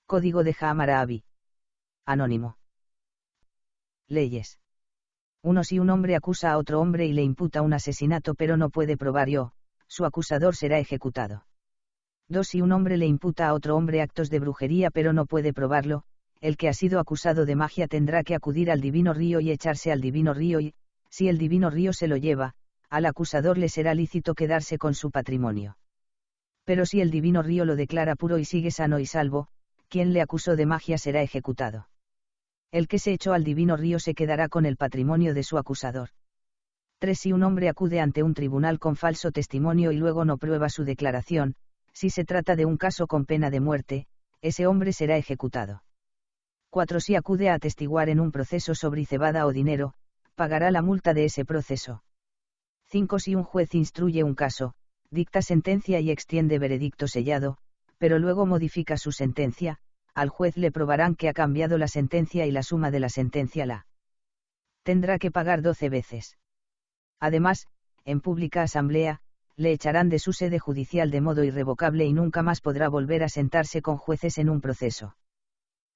Código de Hammurabi. Anónimo. Leyes. 1. Si un hombre acusa a otro hombre y le imputa un asesinato pero no puede probarlo, su acusador será ejecutado. 2. Si un hombre le imputa a otro hombre actos de brujería pero no puede probarlo, el que ha sido acusado de magia tendrá que acudir al divino río y echarse al divino río y, si el divino río se lo lleva, al acusador le será lícito quedarse con su patrimonio. Pero si el divino río lo declara puro y sigue sano y salvo, quien le acusó de magia será ejecutado. El que se echó al divino río se quedará con el patrimonio de su acusador. 3. Si un hombre acude ante un tribunal con falso testimonio y luego no prueba su declaración, si se trata de un caso con pena de muerte, ese hombre será ejecutado. 4. Si acude a atestiguar en un proceso sobre cebada o dinero, pagará la multa de ese proceso. 5. Si un juez instruye un caso, dicta sentencia y extiende veredicto sellado, pero luego modifica su sentencia, al juez le probarán que ha cambiado la sentencia y la suma de la sentencia la tendrá que pagar 12 veces. Además, en pública asamblea, le echarán de su sede judicial de modo irrevocable y nunca más podrá volver a sentarse con jueces en un proceso.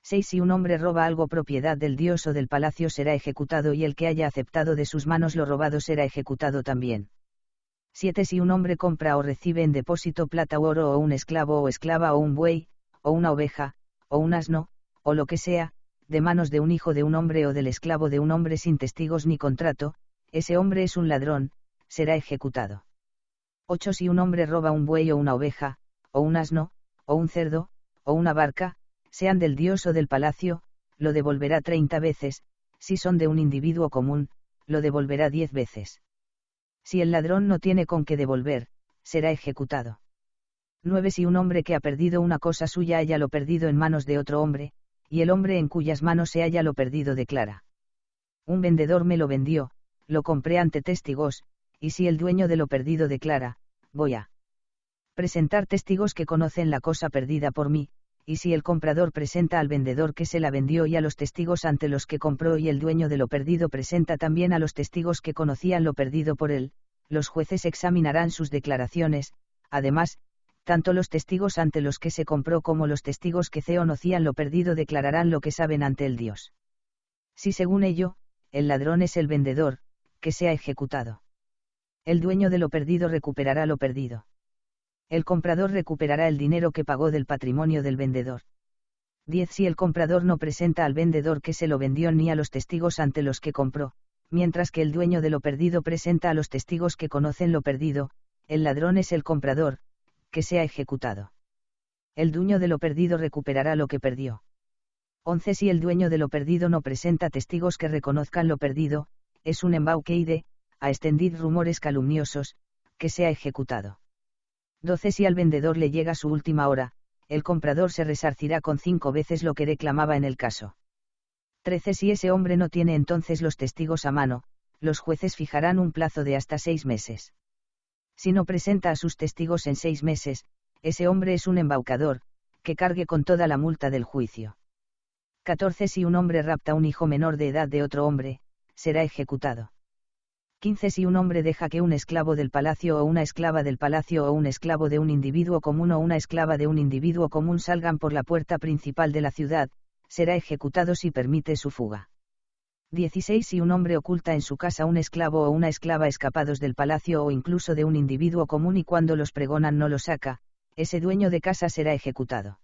6. Si un hombre roba algo propiedad del dios o del palacio será ejecutado y el que haya aceptado de sus manos lo robado será ejecutado también. 7. Si un hombre compra o recibe en depósito plata o oro o un esclavo o esclava o un buey, o una oveja, o un asno, o lo que sea, de manos de un hijo de un hombre o del esclavo de un hombre sin testigos ni contrato, ese hombre es un ladrón, será ejecutado. 8. Si un hombre roba un buey o una oveja, o un asno, o un cerdo, o una barca, sean del dios o del palacio, lo devolverá 30 veces, si son de un individuo común, lo devolverá 10 veces. Si el ladrón no tiene con qué devolver, será ejecutado. 9. Si un hombre que ha perdido una cosa suya haya lo perdido en manos de otro hombre, y el hombre en cuyas manos se haya lo perdido declara: un vendedor me lo vendió, lo compré ante testigos, y si el dueño de lo perdido declara: voy a presentar testigos que conocen la cosa perdida por mí, y si el comprador presenta al vendedor que se la vendió y a los testigos ante los que compró y el dueño de lo perdido presenta también a los testigos que conocían lo perdido por él, los jueces examinarán sus declaraciones, además, tanto los testigos ante los que se compró como los testigos que conocían lo perdido declararán lo que saben ante el Dios. Si según ello, el ladrón es el vendedor, que sea ejecutado. El dueño de lo perdido recuperará lo perdido. El comprador recuperará el dinero que pagó del patrimonio del vendedor. 10. Si el comprador no presenta al vendedor que se lo vendió ni a los testigos ante los que compró, mientras que el dueño de lo perdido presenta a los testigos que conocen lo perdido, el ladrón es el comprador, que sea ejecutado. El dueño de lo perdido recuperará lo que perdió. 11. Si el dueño de lo perdido no presenta testigos que reconozcan lo perdido, es un embauque y a extender rumores calumniosos, que sea ejecutado. 12. Si al vendedor le llega su última hora, el comprador se resarcirá con 5 veces lo que reclamaba en el caso. 13. Si ese hombre no tiene entonces los testigos a mano, los jueces fijarán un plazo de hasta 6 meses. Si no presenta a sus testigos en 6 meses, ese hombre es un embaucador, que cargue con toda la multa del juicio. 14. Si un hombre rapta un hijo menor de edad de otro hombre, será ejecutado. 15. Si un hombre deja que un esclavo del palacio o una esclava del palacio o un esclavo de un individuo común o una esclava de un individuo común salgan por la puerta principal de la ciudad, será ejecutado si permite su fuga. 16. Si un hombre oculta en su casa un esclavo o una esclava escapados del palacio o incluso de un individuo común y cuando los pregonan no los saca, ese dueño de casa será ejecutado.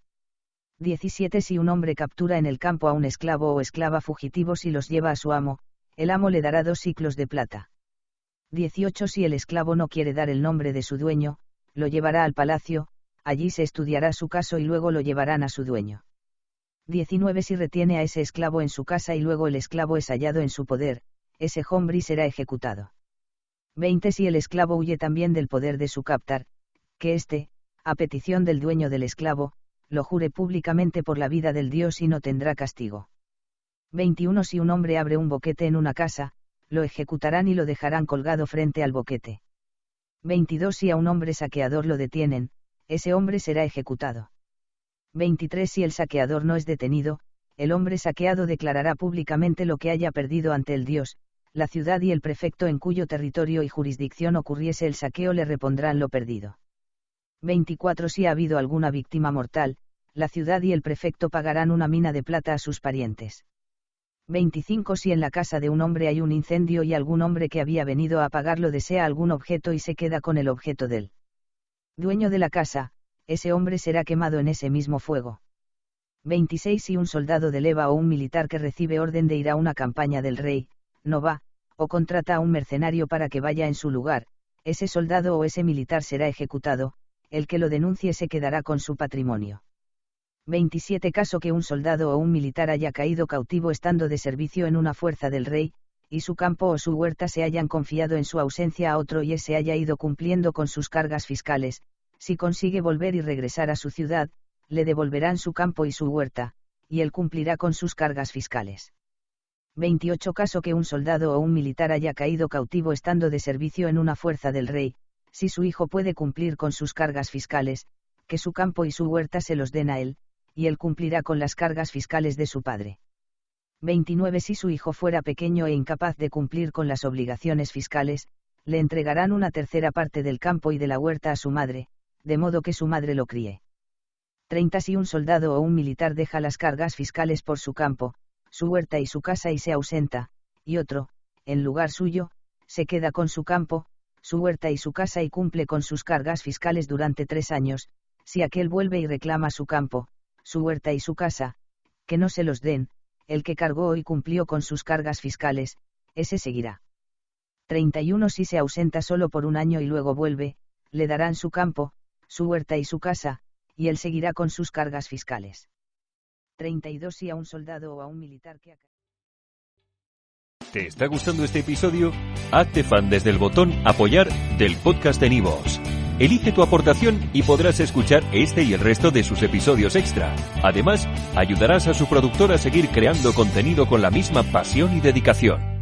17. Si un hombre captura en el campo a un esclavo o esclava fugitivos y los lleva a su amo, el amo le dará 2 siclos de plata. 18. Si el esclavo no quiere dar el nombre de su dueño, lo llevará al palacio, allí se estudiará su caso y luego lo llevarán a su dueño. 19. Si retiene a ese esclavo en su casa y luego el esclavo es hallado en su poder, ese hombre será ejecutado. 20. Si el esclavo huye también del poder de su captar, que éste, a petición del dueño del esclavo, lo jure públicamente por la vida del Dios y no tendrá castigo. 21. Si un hombre abre un boquete en una casa, lo ejecutarán y lo dejarán colgado frente al boquete. 22. Si a un hombre saqueador lo detienen, ese hombre será ejecutado. 23. Si el saqueador no es detenido, el hombre saqueado declarará públicamente lo que haya perdido ante el Dios, la ciudad y el prefecto en cuyo territorio y jurisdicción ocurriese el saqueo le repondrán lo perdido. 24. Si ha habido alguna víctima mortal, la ciudad y el prefecto pagarán una mina de plata a sus parientes. 25. Si en la casa de un hombre hay un incendio y algún hombre que había venido a apagarlo desea algún objeto y se queda con el objeto del dueño de la casa, ese hombre será quemado en ese mismo fuego. 26. Si un soldado de leva o un militar que recibe orden de ir a una campaña del rey, no va, o contrata a un mercenario para que vaya en su lugar, ese soldado o ese militar será ejecutado, el que lo denuncie se quedará con su patrimonio. 27. Caso que un soldado o un militar haya caído cautivo estando de servicio en una fuerza del rey, y su campo o su huerta se hayan confiado en su ausencia a otro y ese haya ido cumpliendo con sus cargas fiscales, si consigue volver y regresar a su ciudad, le devolverán su campo y su huerta, y él cumplirá con sus cargas fiscales. 28. Caso que un soldado o un militar haya caído cautivo estando de servicio en una fuerza del rey, si su hijo puede cumplir con sus cargas fiscales, que su campo y su huerta se los den a él, y él cumplirá con las cargas fiscales de su padre. 29. Si su hijo fuera pequeño e incapaz de cumplir con las obligaciones fiscales, le entregarán una tercera parte del campo y de la huerta a su madre, de modo que su madre lo críe. 30. Si un soldado o un militar deja las cargas fiscales por su campo, su huerta y su casa y se ausenta, y otro, en lugar suyo, se queda con su campo, su huerta y su casa y cumple con sus cargas fiscales durante 3 años, si aquel vuelve y reclama su campo, su huerta y su casa, que no se los den, el que cargó y cumplió con sus cargas fiscales, ese seguirá. 31. Si se ausenta solo por 1 año y luego vuelve, le darán su campo, su huerta y su casa, y él seguirá con sus cargas fiscales. 32. Si a un soldado o a un militar que... ¿Te está gustando este episodio? Hazte fan desde el botón Apoyar del podcast de Nivos. Elige tu aportación y podrás escuchar este y el resto de sus episodios extra. Además, ayudarás a su productor a seguir creando contenido con la misma pasión y dedicación.